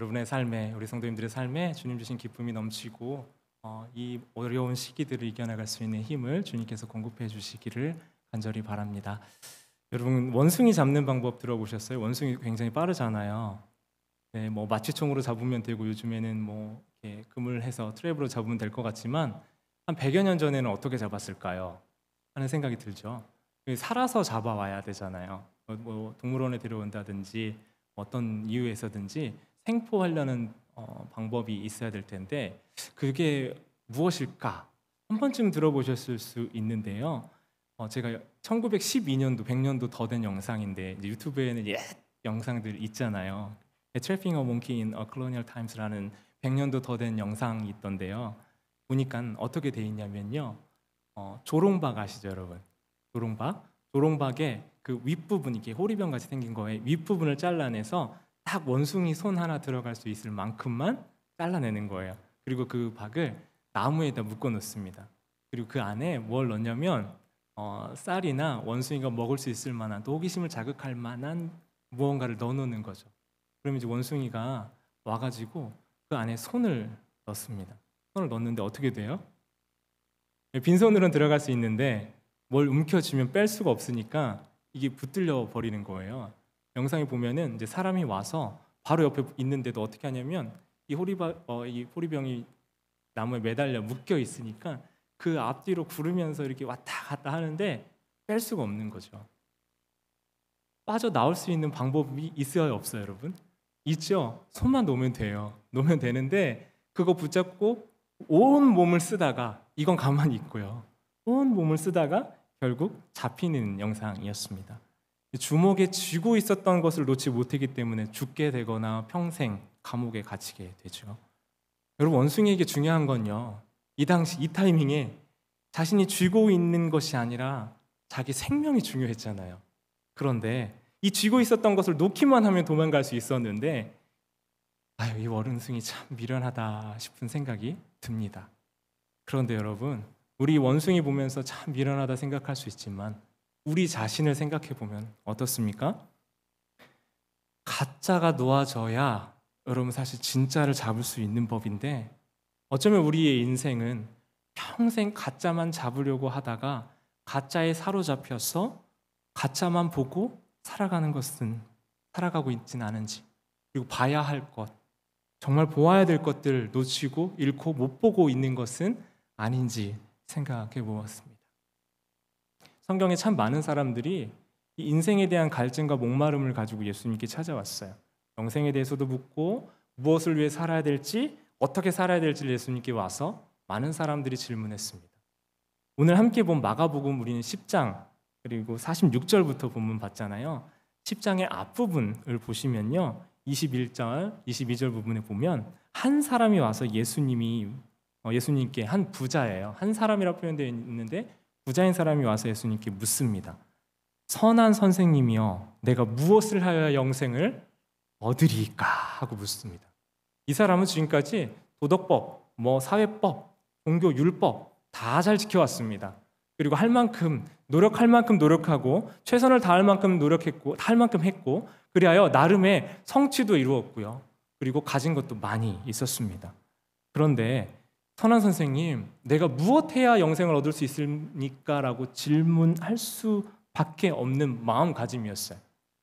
여러분의 삶에, 우리 성도님들의 삶에 주님 주신 기쁨이 넘치고 이 어려운 시기들을 이겨나갈 수 있는 힘을 주님께서 공급해 주시기를 간절히 바랍니다. 여러분, 원숭이 잡는 방법 들어보셨어요? 원숭이 굉장히 빠르잖아요. 네, 뭐 마취총으로 잡으면 되고 요즘에는 뭐 이렇게 그물해서 트랩으로 잡으면 될 것 같지만 한 100여 년 전에는 어떻게 잡았을까요? 하는 생각이 들죠. 살아서 잡아와야 되잖아요. 뭐 동물원에 데려온다든지 어떤 이유에서든지 생포하려는 방법이 있어야 될 텐데 그게 무엇일까? 한 번쯤 들어보셨을 수 있는데요. 제가 1912년도, 100년도 더 된 영상인데 이제 유튜브에는 옛 영상들 있잖아요. Trapping a Monkey in a Colonial Times라는 100년도 더 된 영상이 있던데요. 보니까 어떻게 돼 있냐면요. 조롱박 아시죠, 여러분? 조롱박의 그 윗부분, 이게 호리병 같이 생긴 거에 윗부분을 잘라내서 딱 원숭이 손 하나 들어갈 수 있을 만큼만 잘라내는 거예요. 그리고 그 박을 나무에다 묶어 놓습니다. 그리고 그 안에 뭘 넣냐면 쌀이나 원숭이가 먹을 수 있을 만한, 또 호기심을 자극할 만한 무언가를 넣어 놓는 거죠. 그러면 이제 원숭이가 와가지고 그 안에 손을 넣습니다. 손을 넣는데 어떻게 돼요? 빈손으로는 들어갈 수 있는데 뭘 움켜쥐면 뺄 수가 없으니까 이게 붙들려 버리는 거예요. 영상에 보면은 이제 사람이 와서 바로 옆에 있는데도 어떻게 하냐면 이 호리병이 나무에 매달려 묶여 있으니까 그 앞뒤로 구르면서 이렇게 왔다 갔다 하는데 뺄 수가 없는 거죠. 빠져 나올 수 있는 방법이 있어요, 없어요, 여러분? 있죠. 손만 놓으면 돼요. 놓으면 되는데 그거 붙잡고 온 몸을 쓰다가, 이건 가만히 있고요, 온 몸을 쓰다가 결국 잡히는 영상이었습니다. 주먹에 쥐고 있었던 것을 놓지 못했기 때문에 죽게 되거나 평생 감옥에 갇히게 되죠. 여러분, 원숭이에게 중요한 건요, 이 당시 이 타이밍에 자신이 쥐고 있는 것이 아니라 자기 생명이 중요했잖아요. 그런데 이 쥐고 있었던 것을 놓기만 하면 도망갈 수 있었는데 이 원숭이 참 미련하다 싶은 생각이 듭니다. 그런데 여러분, 우리 원숭이 보면서 참 미련하다 생각할 수 있지만 우리 자신을 생각해 보면 어떻습니까? 가짜가 놓아져야 여러분 사실 진짜를 잡을 수 있는 법인데, 어쩌면 우리의 인생은 평생 가짜만 잡으려고 하다가 가짜에 사로잡혀서 가짜만 보고 살아가고 있지는 않은지, 그리고 봐야 할 것, 정말 보아야 될 것들을 놓치고 잃고 못 보고 있는 것은 아닌지 생각해 보았습니다. 성경에 참 많은 사람들이 이 인생에 대한 갈증과 목마름을 가지고 예수님께 찾아왔어요. 영생에 대해서도 묻고 무엇을 위해 살아야 될지, 어떻게 살아야 될지를 예수님께 와서 많은 사람들이 질문했습니다. 오늘 함께 본 마가복음 우리는 10장 그리고 46절부터 본문 봤잖아요. 10장의 앞부분을 보시면요, 21절, 22절 부분에 보면 한 사람이 와서 예수님께, 한 부자예요. 한 사람이라고 표현되어 있는데 부자인 사람이 와서 예수님께 묻습니다. 선한 선생님이여, 내가 무엇을 하여야 영생을 얻으리까? 하고 묻습니다. 이 사람은 지금까지 도덕법, 사회법, 종교, 율법 다 잘 지켜왔습니다. 그리고 노력할 만큼 노력하고 최선을 다할 만큼 노력했고 할 만큼 했고, 그리하여 나름의 성취도 이루었고요. 그리고 가진 것도 많이 있었습니다. 그런데 선한 선생님, 내가 무엇 해야 영생을 얻을 수 있습니까? 라고 질문할 수밖에 없는 마음가짐이었어요.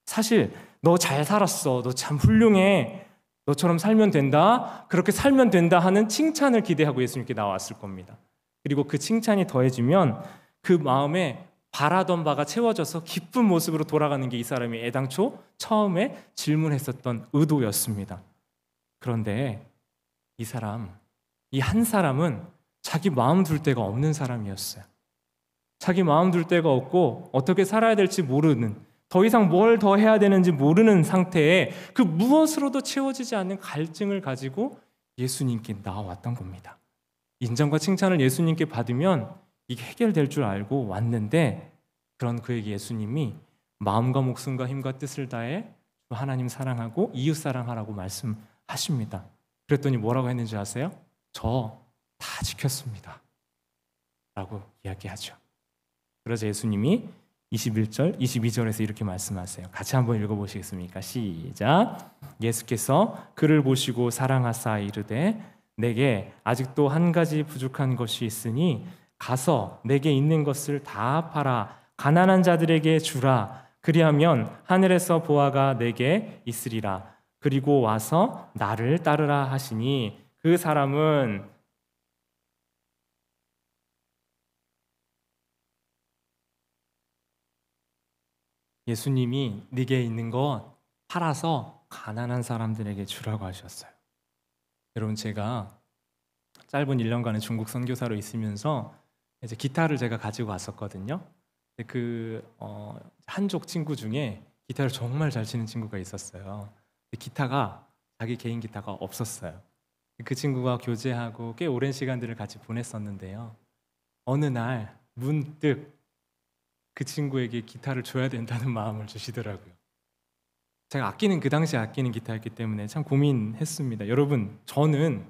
사실 너 잘 살았어, 너 참 훌륭해, 너처럼 살면 된다, 그렇게 살면 된다 하는 칭찬을 기대하고 예수님께 나왔을 겁니다. 그리고 그 칭찬이 더해지면 그 마음에 바라던 바가 채워져서 기쁜 모습으로 돌아가는 게 이 사람이 애당초 처음에 질문했었던 의도였습니다. 그런데 이 한 사람은 자기 마음 둘 데가 없는 사람이었어요. 자기 마음 둘 데가 없고 어떻게 살아야 될지 모르는, 더 이상 뭘 더 해야 되는지 모르는 상태에 그 무엇으로도 채워지지 않는 갈증을 가지고 예수님께 나와왔던 겁니다. 인정과 칭찬을 예수님께 받으면 이게 해결될 줄 알고 왔는데, 그런 그에게 예수님이 마음과 목숨과 힘과 뜻을 다해 하나님 사랑하고 이웃 사랑하라고 말씀하십니다. 그랬더니 뭐라고 했는지 아세요? 저 다 지켰습니다 라고 이야기하죠. 그래서 예수님이 21절, 22절에서 이렇게 말씀하세요. 같이 한번 읽어보시겠습니까? 시작. 예수께서 그를 보시고 사랑하사 이르되 내게 아직도 한 가지 부족한 것이 있으니 가서 내게 있는 것을 다 팔아 가난한 자들에게 주라. 그리하면 하늘에서 보화가 내게 있으리라. 그리고 와서 나를 따르라 하시니 그 사람은 예수님이 네게 있는 것 팔아서 가난한 사람들에게 주라고 하셨어요. 여러분, 제가 짧은 1년간의 중국 선교사로 있으면서 이제 기타를 제가 가지고 왔었거든요. 그 한족 친구 중에 기타를 정말 잘 치는 친구가 있었어요. 기타가 자기 개인 기타가 없었어요. 그 친구가 교제하고 꽤 오랜 시간들을 같이 보냈었는데요. 어느 날 문득 그 친구에게 기타를 줘야 된다는 마음을 주시더라고요. 제가 그 당시에 아끼는 기타였기 때문에 참 고민했습니다. 여러분, 저는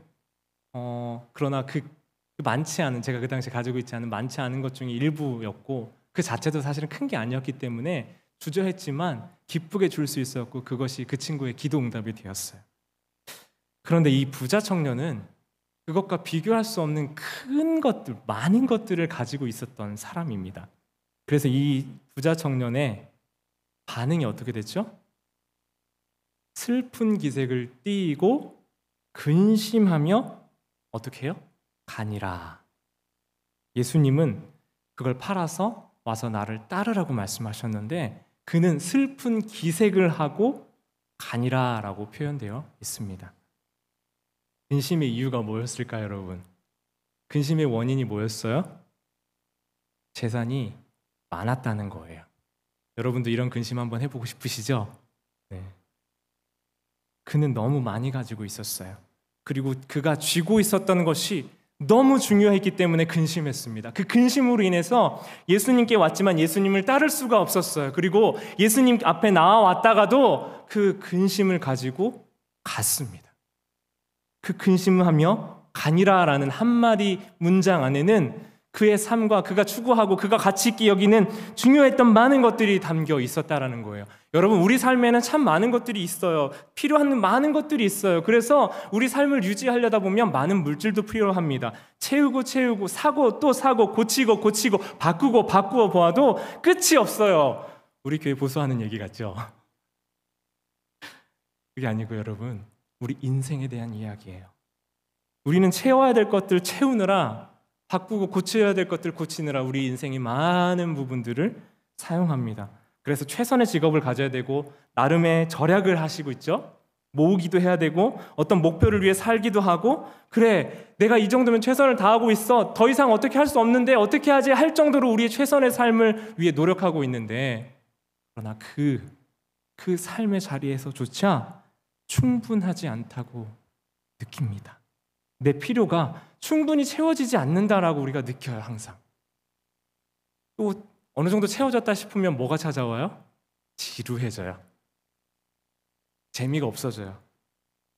그러나 그 많지 않은, 제가 그 당시에 가지고 있지 않은 많지 않은 것 중에 일부였고 그 자체도 사실은 큰 게 아니었기 때문에 주저했지만 기쁘게 줄 수 있었고 그것이 그 친구의 기도 응답이 되었어요. 그런데 이 부자 청년은 그것과 비교할 수 없는 큰 것들, 많은 것들을 가지고 있었던 사람입니다. 그래서 이 부자 청년의 반응이 어떻게 됐죠? 슬픈 기색을 띠고 근심하며 어떻게 해요? 가니라. 예수님은 그걸 팔아서 와서 나를 따르라고 말씀하셨는데 그는 슬픈 기색을 하고 가니라라고 표현되어 있습니다. 근심의 이유가 뭐였을까요, 여러분? 근심의 원인이 뭐였어요? 재산이 많았다는 거예요. 여러분도 이런 근심 한번 해보고 싶으시죠? 네. 그는 너무 많이 가지고 있었어요. 그리고 그가 쥐고 있었던 것이 너무 중요했기 때문에 근심했습니다. 그 근심으로 인해서 예수님께 왔지만 예수님을 따를 수가 없었어요. 그리고 예수님 앞에 나와왔다가도 그 근심을 가지고 갔습니다. 그 근심하며 가니라라는 한마디 문장 안에는 그의 삶과 그가 추구하고 그가 가치 있게 여기는 중요했던 많은 것들이 담겨 있었다라는 거예요. 여러분, 우리 삶에는 참 많은 것들이 있어요. 필요한 많은 것들이 있어요. 그래서 우리 삶을 유지하려다 보면 많은 물질도 필요합니다. 채우고 사고 또 사고 고치고 바꾸고 보아도 끝이 없어요. 우리 교회 보수하는 얘기 같죠? 그게 아니고 여러분, 우리 인생에 대한 이야기예요. 우리는 채워야 될 것들 채우느라 바꾸고 고쳐야 될 것들 고치느라 우리 인생의 많은 부분들을 사용합니다. 그래서 최선의 직업을 가져야 되고 나름의 절약을 하시고 있죠. 모으기도 해야 되고 어떤 목표를 위해 살기도 하고 그래 내가 이 정도면 최선을 다하고 있어 더 이상 어떻게 할 수 없는데 어떻게 하지 할 정도로 우리의 최선의 삶을 위해 노력하고 있는데 그러나 그 삶의 자리에서조차 충분하지 않다고 느낍니다. 내 필요가 충분히 채워지지 않는다라고 우리가 느껴요. 항상. 또 어느 정도 채워졌다 싶으면 뭐가 찾아와요? 지루해져요. 재미가 없어져요.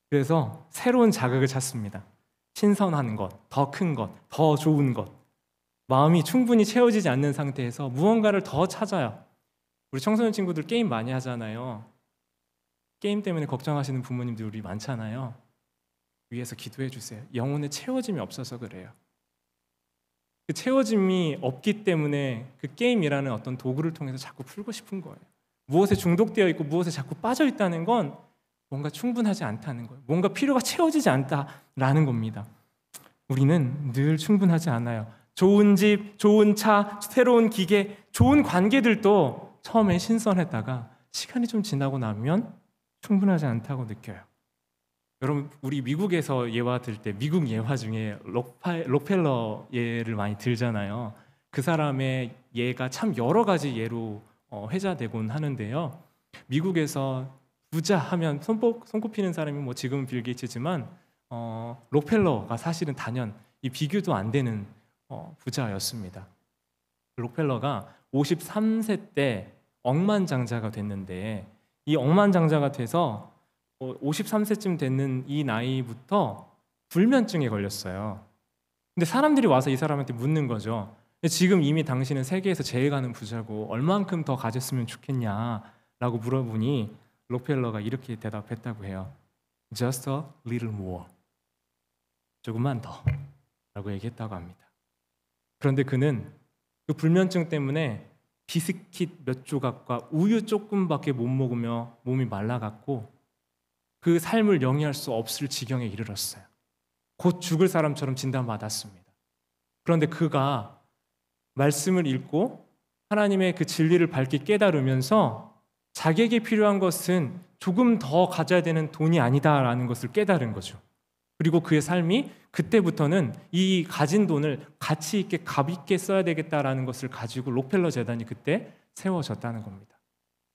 그래서 새로운 자극을 찾습니다. 신선한 것, 더 큰 것, 더 좋은 것. 마음이 충분히 채워지지 않는 상태에서 무언가를 더 찾아요. 우리 청소년 친구들 게임 많이 하잖아요. 게임 때문에 걱정하시는 부모님들 우리 많잖아요. 위해서 기도해 주세요. 영혼의 채워짐이 없어서 그래요. 그 채워짐이 없기 때문에 그 게임이라는 어떤 도구를 통해서 자꾸 풀고 싶은 거예요. 무엇에 중독되어 있고 무엇에 자꾸 빠져 있다는 건 뭔가 충분하지 않다는 거예요. 뭔가 필요가 채워지지 않다라는 겁니다. 우리는 늘 충분하지 않아요. 좋은 집, 좋은 차, 새로운 기계, 좋은 관계들도 처음에 신선했다가 시간이 좀 지나고 나면 충분하지 않다고 느껴요. 여러분, 우리 미국에서 예화 들 때 미국 예화 중에 록펠러 예를 많이 들잖아요. 그 사람의 예가 참 여러 가지 예로 회자되곤 하는데요. 미국에서 부자 하면 손꼽히는 사람이 뭐 지금은 빌 게이츠지만 록펠러가 사실은 단연 이 비교도 안 되는 부자였습니다. 록펠러가 53세 때 억만장자가 됐는데 이 억만장자가 돼서 53세쯤 됐는 이 나이부터 불면증에 걸렸어요. 근데 사람들이 와서 이 사람한테 묻는 거죠. 지금 이미 당신은 세계에서 제일 가는 부자고 얼만큼 더 가졌으면 좋겠냐라고 물어보니 록펠러가 이렇게 대답했다고 해요. Just a little more. 조금만 더 라고 얘기했다고 합니다. 그런데 그는 그 불면증 때문에 비스킷 몇 조각과 우유 조금밖에 못 먹으며 몸이 말라갔고 그 삶을 영위할 수 없을 지경에 이르렀어요. 곧 죽을 사람처럼 진단받았습니다. 그런데 그가 말씀을 읽고 하나님의 그 진리를 밝게 깨달으면서 자기에게 필요한 것은 조금 더 가져야 되는 돈이 아니다라는 것을 깨달은 거죠. 그리고 그의 삶이 그때부터는 이 가진 돈을 가치 있게 값 있게 써야 되겠다라는 것을 가지고 록펠러 재단이 그때 세워졌다는 겁니다.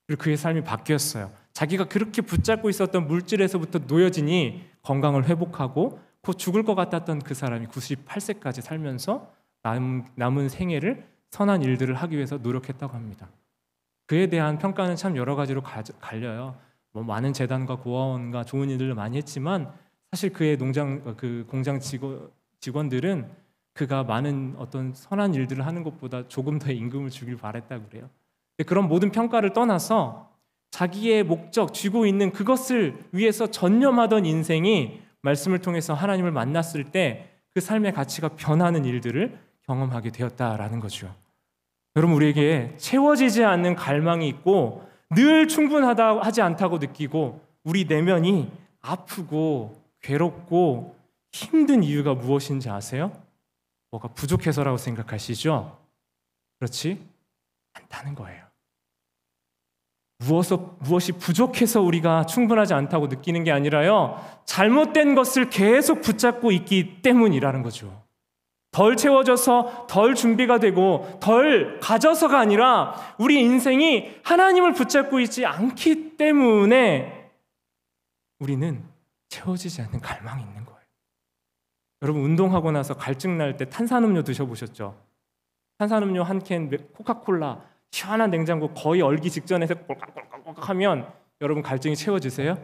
그리고 그의 삶이 바뀌었어요. 자기가 그렇게 붙잡고 있었던 물질에서부터 놓여지니 건강을 회복하고 곧 죽을 것 같았던 그 사람이 98세까지 살면서 남은 생애를 선한 일들을 하기 위해서 노력했다고 합니다. 그에 대한 평가는 참 여러 가지로 갈려요. 많은 재단과 고아원과 좋은 일들을 많이 했지만 사실 그의 공장 직원들은 그가 많은 어떤 선한 일들을 하는 것보다 조금 더 임금을 주길 바랬다고 그래요. 그런 모든 평가를 떠나서 자기의 목적, 쥐고 있는 그것을 위해서 전념하던 인생이 말씀을 통해서 하나님을 만났을 때 그 삶의 가치가 변하는 일들을 경험하게 되었다라는 거죠. 여러분, 우리에게 채워지지 않는 갈망이 있고 늘 충분하지 않다고 느끼고 우리 내면이 아프고 괴롭고 힘든 이유가 무엇인지 아세요? 뭐가 부족해서라고 생각하시죠? 그렇지 않다는 거예요. 무엇이 부족해서 우리가 충분하지 않다고 느끼는 게 아니라요, 잘못된 것을 계속 붙잡고 있기 때문이라는 거죠. 덜 채워져서 덜 준비가 되고 덜 가져서가 아니라 우리 인생이 하나님을 붙잡고 있지 않기 때문에 우리는 채워지지 않는 갈망이 있는 거예요. 여러분, 운동하고 나서 갈증 날 때 탄산음료 드셔보셨죠? 탄산음료 한 캔, 코카콜라 시원한 냉장고 거의 얼기 직전에서 꼴깍꼴깍 하면 여러분 갈증이 채워지세요?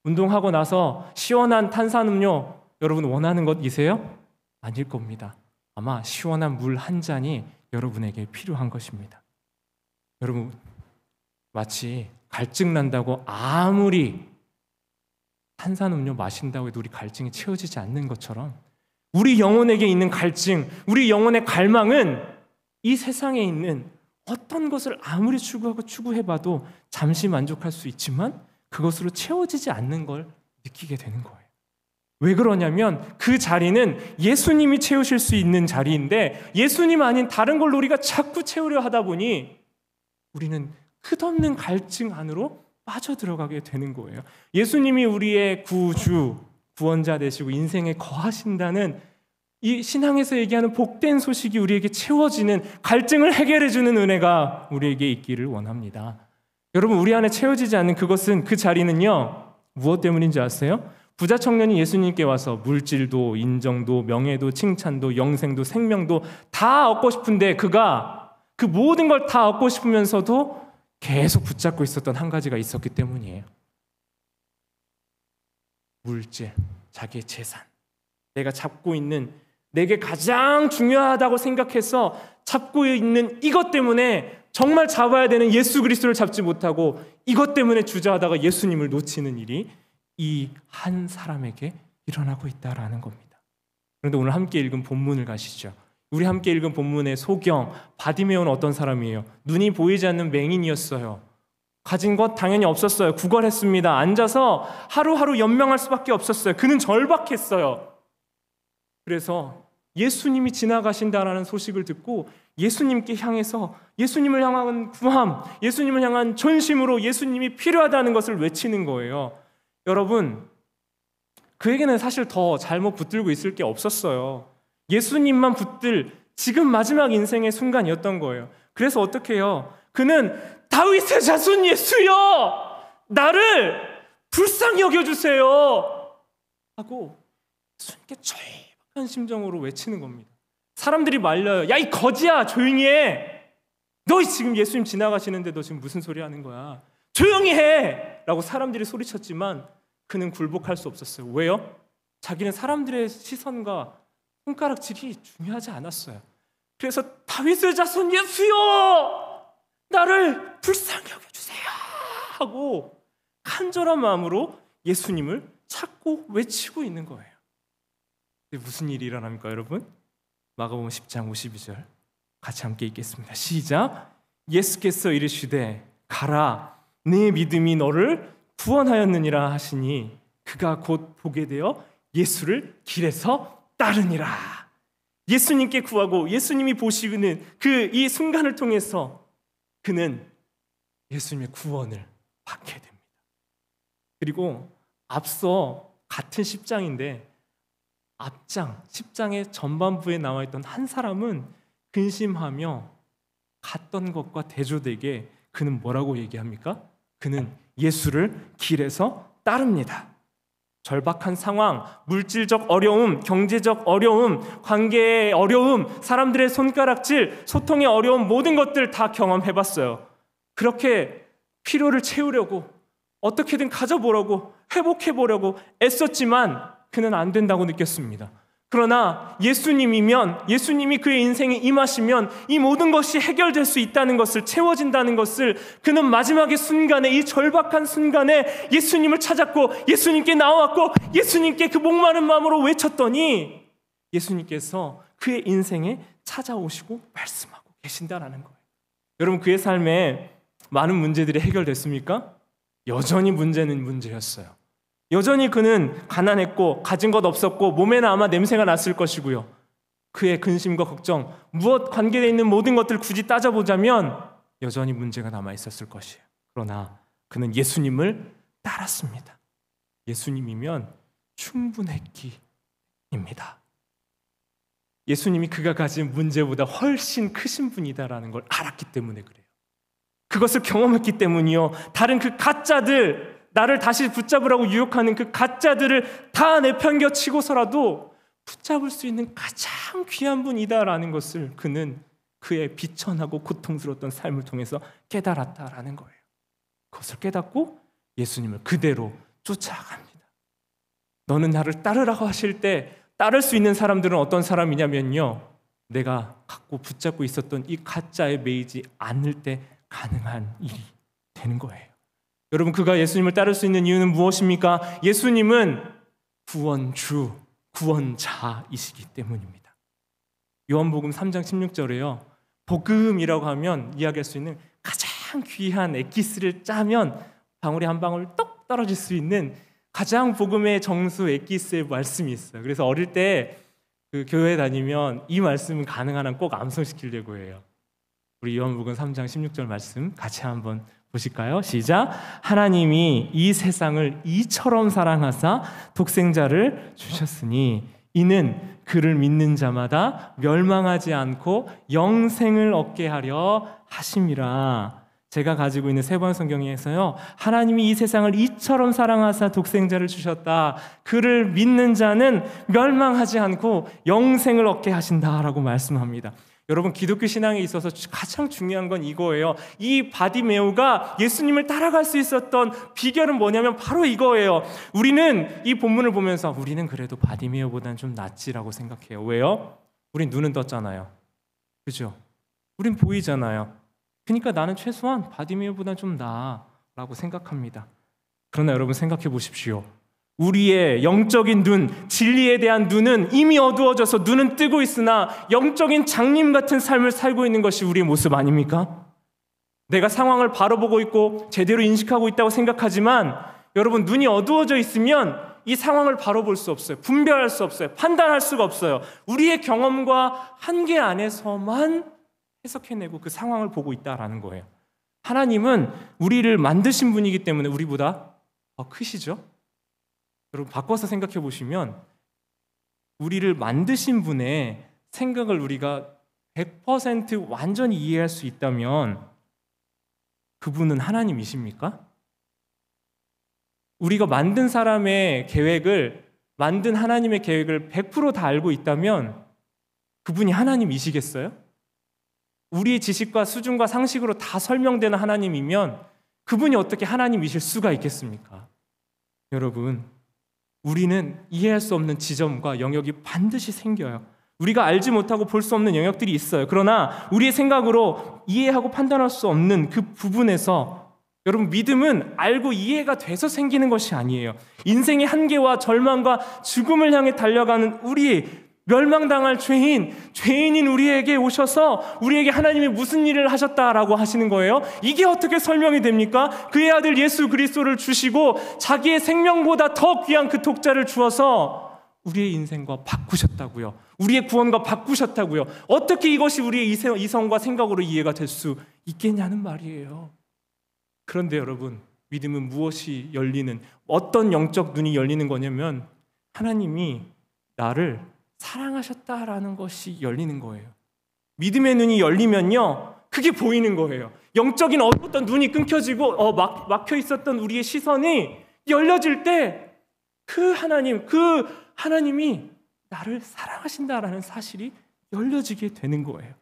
운동하고 나서 시원한 탄산음료 여러분 원하는 것이세요? 아닐 겁니다. 아마 시원한 물 한 잔이 여러분에게 필요한 것입니다. 여러분, 마치 갈증 난다고 아무리 탄산음료 마신다고 해도 우리 갈증이 채워지지 않는 것처럼 우리 영혼에게 있는 갈증, 우리 영혼의 갈망은 이 세상에 있는 어떤 것을 아무리 추구해봐도 잠시 만족할 수 있지만 그것으로 채워지지 않는 걸 느끼게 되는 거예요. 왜 그러냐면 그 자리는 예수님이 채우실 수 있는 자리인데 예수님 아닌 다른 걸로 우리가 자꾸 채우려 하다 보니 우리는 끝없는 갈증 안으로 빠져들어가게 되는 거예요. 예수님이 우리의 구주, 구원자 되시고 인생에 거하신다는 이 신앙에서 얘기하는 복된 소식이 우리에게 채워지는, 갈증을 해결해주는 은혜가 우리에게 있기를 원합니다. 여러분, 우리 안에 채워지지 않는 그것은, 그 자리는요, 무엇 때문인지 아세요? 부자 청년이 예수님께 와서 물질도 인정도 명예도 칭찬도 영생도 생명도 다 얻고 싶은데 그가 그 모든 걸 다 얻고 싶으면서도 계속 붙잡고 있었던 한 가지가 있었기 때문이에요. 물질, 자기의 재산, 내가 잡고 있는, 내게 가장 중요하다고 생각해서 잡고 있는 이것 때문에 정말 잡아야 되는 예수 그리스도를 잡지 못하고 이것 때문에 주저하다가 예수님을 놓치는 일이 이 한 사람에게 일어나고 있다라는 겁니다. 그런데 오늘 함께 읽은 본문을 가시죠. 우리 함께 읽은 본문의 소경, 바디메오는 어떤 사람이에요? 눈이 보이지 않는 맹인이었어요. 가진 것 당연히 없었어요. 구걸했습니다. 앉아서 하루하루 연명할 수밖에 없었어요. 그는 절박했어요. 그래서 예수님이 지나가신다라는 소식을 듣고 예수님께 향해서 예수님을 향한 구함, 예수님을 향한 전심으로 예수님이 필요하다는 것을 외치는 거예요. 여러분, 그에게는 사실 더 잘못 붙들고 있을 게 없었어요. 예수님만 붙들 지금 마지막 인생의 순간이었던 거예요. 그래서 어떻게 해요? 그는 다윗의 자손 예수여, 나를 불쌍히 여겨주세요 하고 예수님께 절박한 심정으로 외치는 겁니다. 사람들이 말려요. 야, 이 거지야, 조용히 해. 너 지금 예수님 지나가시는데 너 지금 무슨 소리 하는 거야? 조용히 해! 라고 사람들이 소리쳤지만 그는 굴복할 수 없었어요. 왜요? 자기는 사람들의 시선과 손가락질이 중요하지 않았어요. 그래서 다윗의 자손 예수여 나를 불쌍히 여겨주세요 하고 간절한 마음으로 예수님을 찾고 외치고 있는 거예요. 근데 무슨 일이 일어납니까 여러분? 마가복음 10장 52절 같이 함께 읽겠습니다. 시작. 예수께서 이르시되 가라 네 믿음이 너를 구원하였느니라 하시니 그가 곧 보게 되어 예수를 길에서 따르니라. 예수님께 구하고 예수님이 보시는 이 순간을 통해서 그는 예수님의 구원을 받게 됩니다. 그리고 앞서 같은 10장인데 앞장 10장의 전반부에 나와 있던 한 사람은 근심하며 갔던 것과 대조되게 그는 뭐라고 얘기합니까? 그는 예수를 길에서 따릅니다. 절박한 상황, 물질적 어려움, 경제적 어려움, 관계의 어려움, 사람들의 손가락질, 소통의 어려움 모든 것들 다 경험해봤어요. 그렇게 필요를 채우려고 어떻게든 가져보려고 회복해보려고 애썼지만 그는 안 된다고 느꼈습니다. 그러나 예수님이 그의 인생에 임하시면 이 모든 것이 해결될 수 있다는 것을, 채워진다는 것을 그는 마지막의 순간에, 이 절박한 순간에 예수님을 찾았고 예수님께 나왔고 예수님께 그 목마른 마음으로 외쳤더니 예수님께서 그의 인생에 찾아오시고 말씀하고 계신다라는 거예요. 여러분, 그의 삶에 많은 문제들이 해결됐습니까? 여전히 문제는 문제였어요. 여전히 그는 가난했고 가진 것 없었고 몸에는 아마 냄새가 났을 것이고요. 그의 근심과 걱정, 무엇 관계되어 있는 모든 것들 굳이 따져보자면 여전히 문제가 남아있었을 것이에요. 그러나 그는 예수님을 따랐습니다. 예수님이면 충분했기입니다. 예수님이 그가 가진 문제보다 훨씬 크신 분이다라는 걸 알았기 때문에 그래요. 그것을 경험했기 때문이요. 다른 그 가짜들, 나를 다시 붙잡으라고 유혹하는 그 가짜들을 다 내팽겨치고서라도 붙잡을 수 있는 가장 귀한 분이다라는 것을 그는 그의 비천하고 고통스러웠던 삶을 통해서 깨달았다라는 거예요. 그것을 깨닫고 예수님을 그대로 쫓아갑니다. 너는 나를 따르라고 하실 때 따를 수 있는 사람들은 어떤 사람이냐면요, 내가 갖고 붙잡고 있었던 이 가짜에 매이지 않을 때 가능한 일이 되는 거예요. 여러분, 그가 예수님을 따를 수 있는 이유는 무엇입니까? 예수님은 구원주, 구원자이시기 때문입니다. 요한복음 3장 16절에요. 복음이라고 하면 이야기할 수 있는 가장 귀한 엑기스를 짜면 방울이 한 방울 똑 떨어질 수 있는 가장 복음의 정수 엑기스의 말씀이 있어요. 그래서 어릴 때 그 교회 다니면 이 말씀은 가능한 한 꼭 암송시키려고 해요. 우리 요한복음 3장 16절 말씀 같이 한번 보실까요? 시작. 하나님이 이 세상을 이처럼 사랑하사 독생자를 주셨으니 이는 그를 믿는 자마다 멸망하지 않고 영생을 얻게 하려 하심이라. 제가 가지고 있는 세번 성경에서요, 하나님이 이 세상을 이처럼 사랑하사 독생자를 주셨다. 그를 믿는 자는 멸망하지 않고 영생을 얻게 하신다라고 말씀합니다. 여러분, 기독교 신앙에 있어서 가장 중요한 건 이거예요. 이 바디메오가 예수님을 따라갈 수 있었던 비결은 뭐냐면 바로 이거예요. 우리는 이 본문을 보면서 우리는 그래도 바디메오보다는 좀 낫지라고 생각해요. 왜요? 우린 눈은 떴잖아요. 그죠? 우린 보이잖아요. 그러니까 나는 최소한 바디메오보다는 좀 나아라고 생각합니다. 그러나 여러분, 생각해 보십시오. 우리의 영적인 눈, 진리에 대한 눈은 이미 어두워져서 눈은 뜨고 있으나 영적인 장님 같은 삶을 살고 있는 것이 우리의 모습 아닙니까? 내가 상황을 바로 보고 있고 제대로 인식하고 있다고 생각하지만 여러분, 눈이 어두워져 있으면 이 상황을 바로 볼 수 없어요. 분별할 수 없어요. 판단할 수가 없어요. 우리의 경험과 한계 안에서만 해석해내고 그 상황을 보고 있다라는 거예요. 하나님은 우리를 만드신 분이기 때문에 우리보다 더 크시죠? 여러분, 바꿔서 생각해 보시면 우리를 만드신 분의 생각을 우리가 100% 완전히 이해할 수 있다면 그분은 하나님이십니까? 우리가 만든 사람의 계획을, 만든 하나님의 계획을 100% 다 알고 있다면 그분이 하나님이시겠어요? 우리의 지식과 수준과 상식으로 다 설명되는 하나님이면 그분이 어떻게 하나님이실 수가 있겠습니까? 여러분, 우리는 이해할 수 없는 지점과 영역이 반드시 생겨요. 우리가 알지 못하고 볼 수 없는 영역들이 있어요. 그러나 우리의 생각으로 이해하고 판단할 수 없는 그 부분에서 여러분, 믿음은 알고 이해가 돼서 생기는 것이 아니에요. 인생의 한계와 절망과 죽음을 향해 달려가는 우리, 멸망당할 죄인인 우리에게 오셔서 우리에게 하나님이 무슨 일을 하셨다라고 하시는 거예요? 이게 어떻게 설명이 됩니까? 그의 아들 예수 그리스도를 주시고 자기의 생명보다 더 귀한 그 독자를 주어서 우리의 인생과 바꾸셨다고요. 우리의 구원과 바꾸셨다고요. 어떻게 이것이 우리의 이성과 생각으로 이해가 될 수 있겠냐는 말이에요. 그런데 여러분, 믿음은 무엇이 열리는, 어떤 영적 눈이 열리는 거냐면 하나님이 나를 사랑하셨다라는 것이 열리는 거예요. 믿음의 눈이 열리면요, 그게 보이는 거예요. 영적인 어떤 눈이 끊겨지고 막혀 있었던 우리의 시선이 열려질 때 그 하나님이 나를 사랑하신다라는 사실이 열려지게 되는 거예요.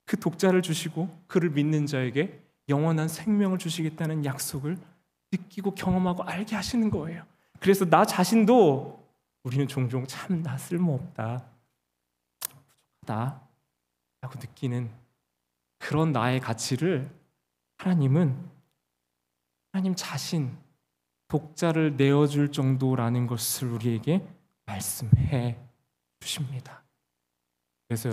그 독자를 주시고 그를 믿는 자에게 영원한 생명을 주시겠다는 약속을 느끼고 경험하고 알게 하시는 거예요. 그래서 나 자신도 우리는 종종 참 나 쓸모없다, 부족하다 라고 느끼는 그런 나의 가치를 하나님 자신, 독자를 내어줄 정도라는 것을 우리에게 말씀해 주십니다. 그래서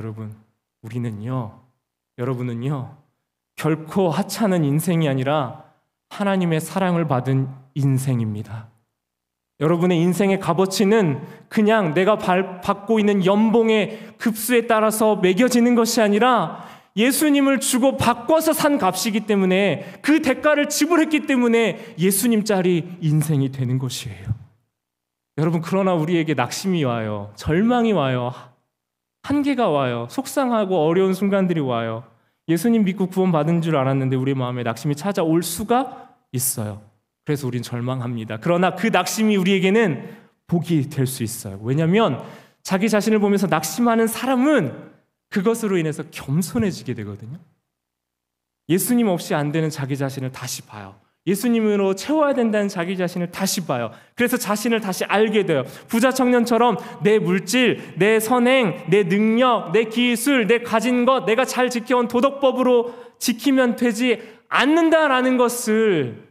여러분은요 결코 하찮은 인생이 아니라 하나님의 사랑을 받은 인생입니다. 여러분의 인생의 값어치는 그냥 내가 받고 있는 연봉의 급수에 따라서 매겨지는 것이 아니라 예수님을 주고 바꿔서 산 값이기 때문에, 그 대가를 지불했기 때문에 예수님짜리 인생이 되는 것이에요. 여러분, 그러나 우리에게 낙심이 와요. 절망이 와요. 한계가 와요. 속상하고 어려운 순간들이 와요. 예수님 믿고 구원받은 줄 알았는데 우리 마음에 낙심이 찾아올 수가 있어요. 그래서 우린 절망합니다. 그러나 그 낙심이 우리에게는 복이 될 수 있어요. 왜냐하면 자기 자신을 보면서 낙심하는 사람은 그것으로 인해서 겸손해지게 되거든요. 예수님 없이 안 되는 자기 자신을 다시 봐요. 예수님으로 채워야 된다는 자기 자신을 다시 봐요. 그래서 자신을 다시 알게 돼요. 부자 청년처럼 내 물질, 내 선행, 내 능력, 내 기술, 내 가진 것, 내가 잘 지켜온 도덕법으로 지키면 되지 않는다라는 것을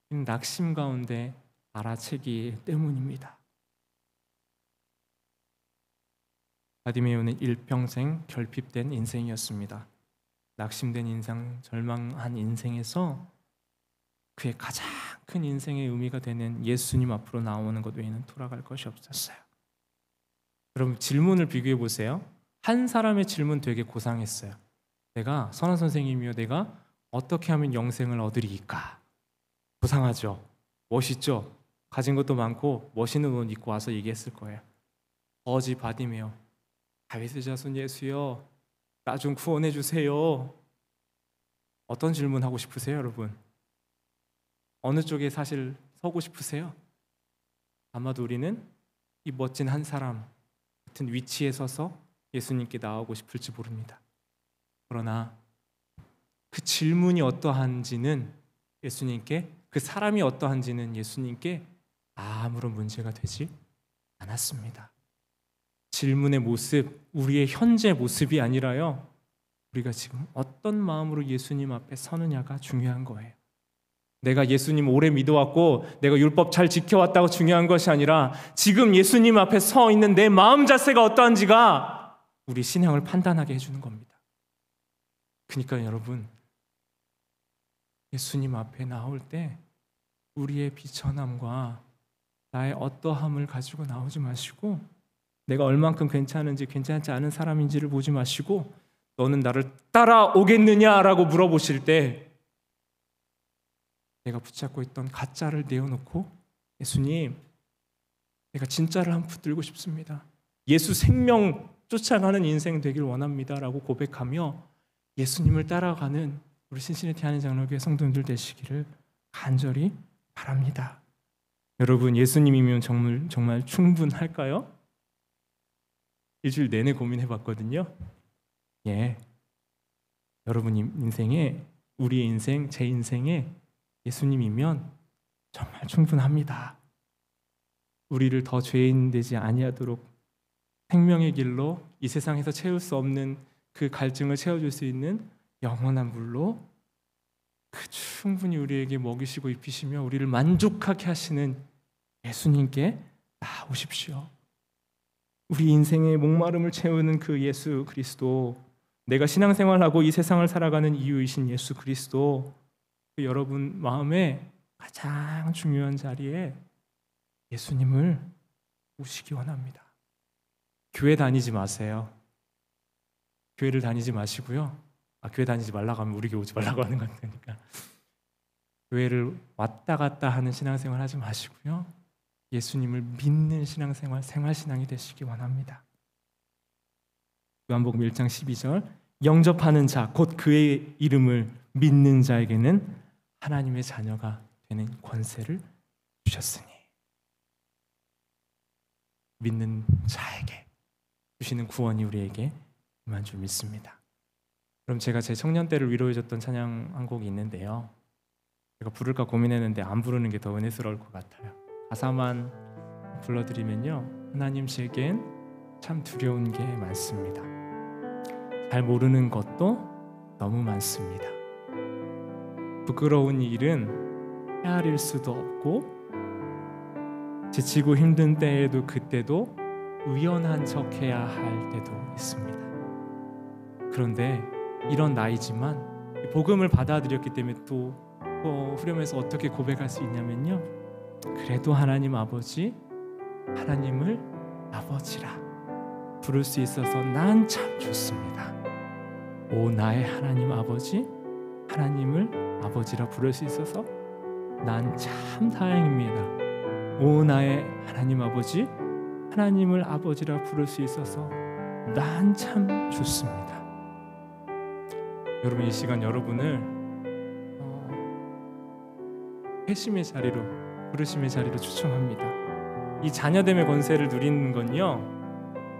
낙심 가운데 알아채기 때문입니다. 바디메오는 일평생 결핍된 인생이었습니다. 낙심된 인생, 절망한 인생에서 그의 가장 큰 인생의 의미가 되는 예수님 앞으로 나오는 것 외에는 돌아갈 것이 없었어요. 여러분, 질문을 비교해 보세요. 한 사람의 질문 되게 고상했어요. 내가 선한 선생님이요, 내가 어떻게 하면 영생을 얻으리이까? 고상하죠. 멋있죠. 가진 것도 많고 멋있는 옷 입고 와서 얘기했을 거예요. 거지 바디메오, 다윗의 자손 예수여, 나 좀 구원해 주세요. 어떤 질문 하고 싶으세요, 여러분? 어느 쪽에 사실 서고 싶으세요? 아마도 우리는 이 멋진 한 사람 같은 위치에 서서 예수님께 나오고 싶을지 모릅니다. 그러나 그 질문이 어떠한지는 예수님께, 그 사람이 어떠한지는 예수님께 아무런 문제가 되지 않았습니다. 질문의 모습, 우리의 현재 모습이 아니라요, 우리가 지금 어떤 마음으로 예수님 앞에 서느냐가 중요한 거예요. 내가 예수님 오래 믿어왔고 내가 율법 잘 지켜왔다고 중요한 것이 아니라 지금 예수님 앞에 서 있는 내 마음 자세가 어떠한지가 우리 신앙을 판단하게 해주는 겁니다. 그러니까 여러분, 예수님 앞에 나올 때 우리의 비천함과 나의 어떠함을 가지고 나오지 마시고, 내가 얼만큼 괜찮은지 괜찮지 않은 사람인지를 보지 마시고, 너는 나를 따라오겠느냐라고 물어보실 때 내가 붙잡고 있던 가짜를 내어놓고, 예수님, 내가 진짜를 한번 붙들고 싶습니다. 예수 생명 쫓아가는 인생 되길 원합니다 라고 고백하며 예수님을 따라가는 우리 신신의 태안의 장로교회 성도님들 되시기를 간절히 바랍니다. 여러분, 예수님이면 정말 충분할까요? 일주일 내내 고민해봤거든요. 여러분 인생에, 우리의 인생, 제 인생에 예수님이면 정말 충분합니다. 우리를 더 죄인 되지 아니하도록 생명의 길로 이 세상에서 채울 수 없는 그 갈증을 채워줄 수 있는 영원한 물로 그 충분히 우리에게 먹이시고 입히시며 우리를 만족하게 하시는 예수님께 나아오십시오. 우리 인생의 목마름을 채우는 그 예수 그리스도, 내가 신앙생활하고 이 세상을 살아가는 이유이신 예수 그리스도, 그 여러분 마음에 가장 중요한 자리에 예수님을 모시기 원합니다. 교회 다니지 마세요. 교회를 다니지 마시고요. 교회 다니지 말라고 하면 우리 교회 오지 말라고 하는 거니까. 교회를 왔다 갔다 하는 신앙생활 하지 마시고요. 예수님을 믿는 신앙생활, 생활신앙이 되시기 원합니다. 요한복음 1장 12절, 영접하는 자, 곧 그의 이름을 믿는 자에게는 하나님의 자녀가 되는 권세를 주셨으니, 믿는 자에게 주시는 구원이 우리에게 임한 줄 믿습니다. 그럼 제가 제 청년 때를 위로해줬던 찬양 한 곡이 있는데요, 제가 부를까 고민했는데 안 부르는 게 더 은혜스러울 것 같아요. 가사만 불러드리면요, 하나님 제겐 참 두려운 게 많습니다. 잘 모르는 것도 너무 많습니다. 부끄러운 일은 헤아릴 수도 없고, 지치고 힘든 때에도 그때도 의연한 척해야 할 때도 있습니다. 그런데 이런 나이지만 복음을 받아들였기 때문에 또 후렴에서 어떻게 고백할 수 있냐면요, 그래도 하나님 아버지, 하나님을 아버지라 부를 수 있어서 난 참 좋습니다. 오 나의 하나님 아버지, 하나님을 아버지라 부를 수 있어서 난 참 다행입니다. 오 나의 하나님 아버지, 하나님을 아버지라 부를 수 있어서 난 참 좋습니다. 여러분, 이 시간 여러분을 회심의 자리로, 부르심의 자리로 초청합니다. 이 자녀됨의 권세를 누리는 건요,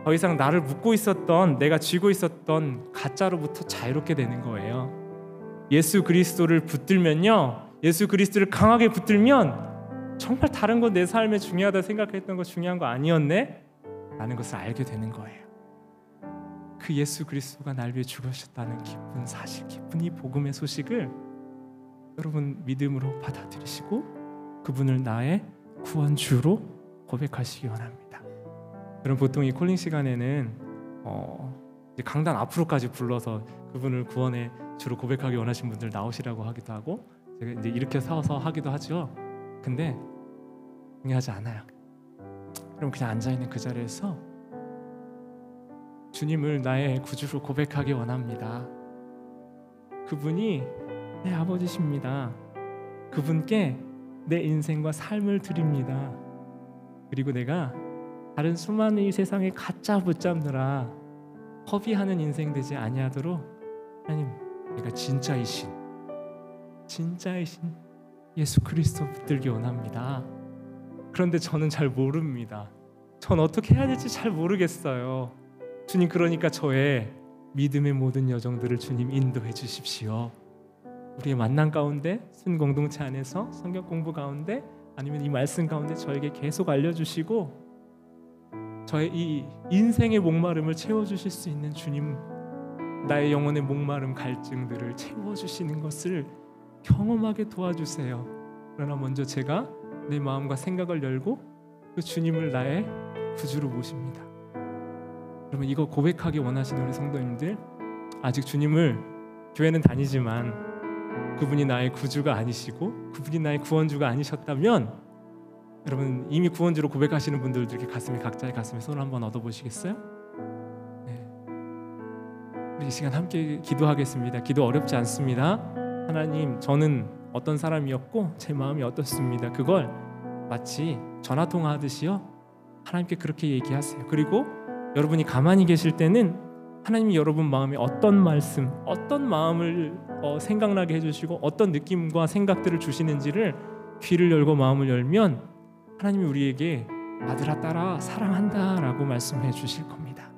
더 이상 나를 묶고 있었던, 내가 쥐고 있었던 가짜로부터 자유롭게 되는 거예요. 예수 그리스도를 붙들면요, 예수 그리스도를 강하게 붙들면 정말 다른 건 내 삶에 중요하다 생각했던 거 중요한 거 아니었네? 라는 것을 알게 되는 거예요. 그 예수 그리스도가 날 위해 죽으셨다는 기쁜 사실, 기쁜 이 복음의 소식을 여러분 믿음으로 받아들이시고 그분을 나의 구원주로 고백하시기 원합니다. 여러분, 보통 이 콜링 시간에는 이제 강단 앞으로까지 불러서 그분을 구원의 주로 고백하기 원하시는 분들 나오시라고 하기도 하고, 제가 이제 이렇게 서서 하기도 하죠. 근데 중요하지 않아요. 그럼 그냥 앉아있는 그 자리에서 주님을 나의 구주로 고백하기 원합니다. 그분이 내 아버지십니다. 그분께 내 인생과 삶을 드립니다. 그리고 내가 다른 수많은 이 세상에 가짜 붙잡느라 허비하는 인생 되지 아니하도록 하나님, 내가 진짜이신 예수 그리스도 붙들기 원합니다. 그런데 저는 잘 모릅니다. 전 어떻게 해야 될지 잘 모르겠어요. 주님, 그러니까 저의 믿음의 모든 여정들을 주님 인도해 주십시오. 우리의 만남 가운데, 순 공동체 안에서 성경 공부 가운데, 아니면 이 말씀 가운데 저에게 계속 알려주시고 저의 이 인생의 목마름을 채워주실 수 있는 주님, 나의 영혼의 목마름, 갈증들을 채워주시는 것을 경험하게 도와주세요. 그러나 먼저 제가 내 마음과 생각을 열고 그 주님을 나의 구주로 모십니다. 여러분, 이거 고백하기 원하시는 우리 성도님들, 아직 주님을 교회는 다니지만 그분이 나의 구주가 아니시고 그분이 나의 구원주가 아니셨다면, 여러분 이미 구원주로 고백하시는 분들도 이렇게 각자의 가슴에 손을 한번 얻어보시겠어요? 네. 우리 이 시간 함께 기도하겠습니다. 기도 어렵지 않습니다. 하나님, 저는 어떤 사람이었고 제 마음이 어떻습니다. 그걸 마치 전화통화하듯이요, 하나님께 그렇게 얘기하세요. 그리고 여러분이 가만히 계실 때는 하나님이 여러분 마음에 어떤 말씀, 어떤 마음을 생각나게 해주시고 어떤 느낌과 생각들을 주시는지를 귀를 열고 마음을 열면 하나님이 우리에게 아들아 딸아 사랑한다 라고 말씀해 주실 겁니다.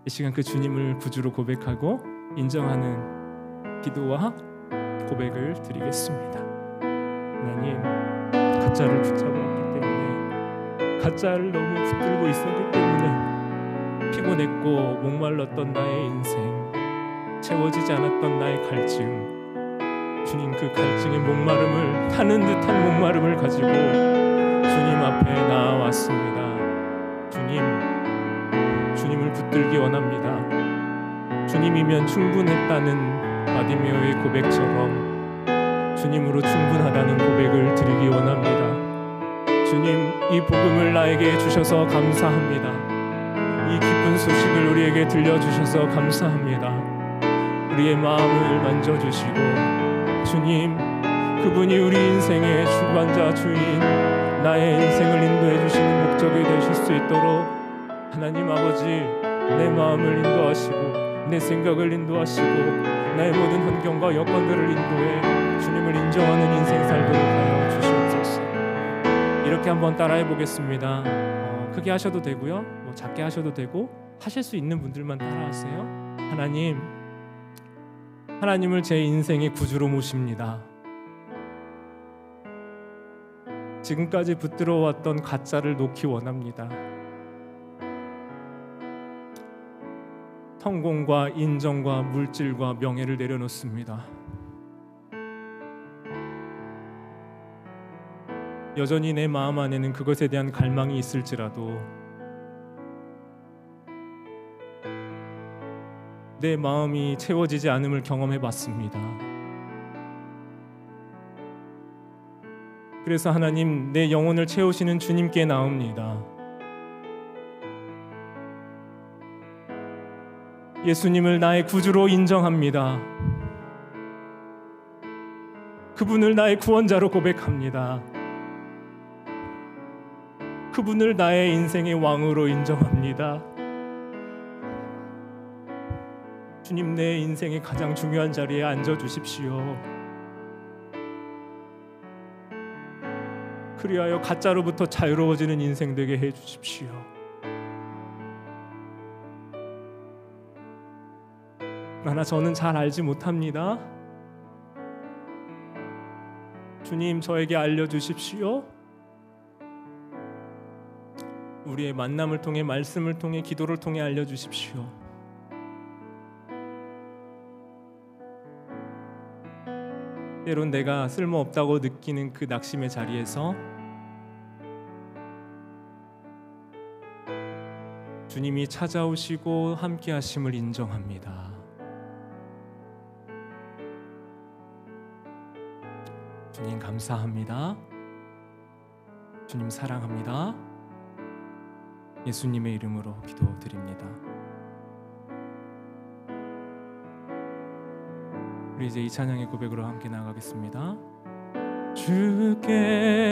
이 시간 그 주님을 구주로 고백하고 인정하는 기도와 고백을 드리겠습니다. 하나님, 가짜를 붙잡았기 때문에, 가짜를 너무 붙들고 있었기 때문에 피곤했고 목말랐던 나의 인생, 채워지지 않았던 나의 갈증, 주님 그 갈증의 목마름을, 타는 듯한 목마름을 가지고 주님 앞에 나아왔습니다. 주님을 붙들기 원합니다. 주님이면 충분했다는 바디메오의 고백처럼 주님으로 충분하다는 고백을 드리기 원합니다. 주님, 이 복음을 나에게 주셔서 감사합니다. 이 기쁜 소식을 우리에게 들려주셔서 감사합니다. 우리의 마음을 만져주시고, 주님, 그분이 우리 인생의 주관자, 주인, 나의 인생을 인도해 주시는 목적이 되실 수 있도록 하나님 아버지, 내 마음을 인도하시고 내 생각을 인도하시고 나의 모든 환경과 여건들을 인도해 주님을 인정하는 인생 살도록 하여 주시옵소서. 이렇게 한번 따라해 보겠습니다. 크게 하셔도 되고요, 뭐 작게 하셔도 되고, 하실 수 있는 분들만 따라하세요. 하나님을 제 인생의 구주로 모십니다. 지금까지 붙들어왔던 가짜를 놓기 원합니다. 성공과 인정과 물질과 명예를 내려놓습니다. 여전히 내 마음 안에는 그것에 대한 갈망이 있을지라도 내 마음이 채워지지 않음을 경험해 봤습니다. 그래서 하나님, 내 영혼을 채우시는 주님께 나옵니다. 예수님을 나의 구주로 인정합니다. 그분을 나의 구원자로 고백합니다. 그분을 나의 인생의 왕으로 인정합니다. 주님, 내 인생의 가장 중요한 자리에 앉아주십시오. 그리하여 가짜로부터 자유로워지는 인생 되게 해주십시오. 그러나 저는 잘 알지 못합니다. 주님, 저에게 알려주십시오. 우리의 만남을 통해, 말씀을 통해, 기도를 통해 알려주십시오. 때론 내가 쓸모없다고 느끼는 그 낙심의 자리에서 주님이 찾아오시고 함께 하심을 인정합니다. 주님 감사합니다. 주님 사랑합니다. 예수님의 이름으로 기도드립니다. 우리 이제 이 찬양의 고백으로 함께 나가겠습니다. 주께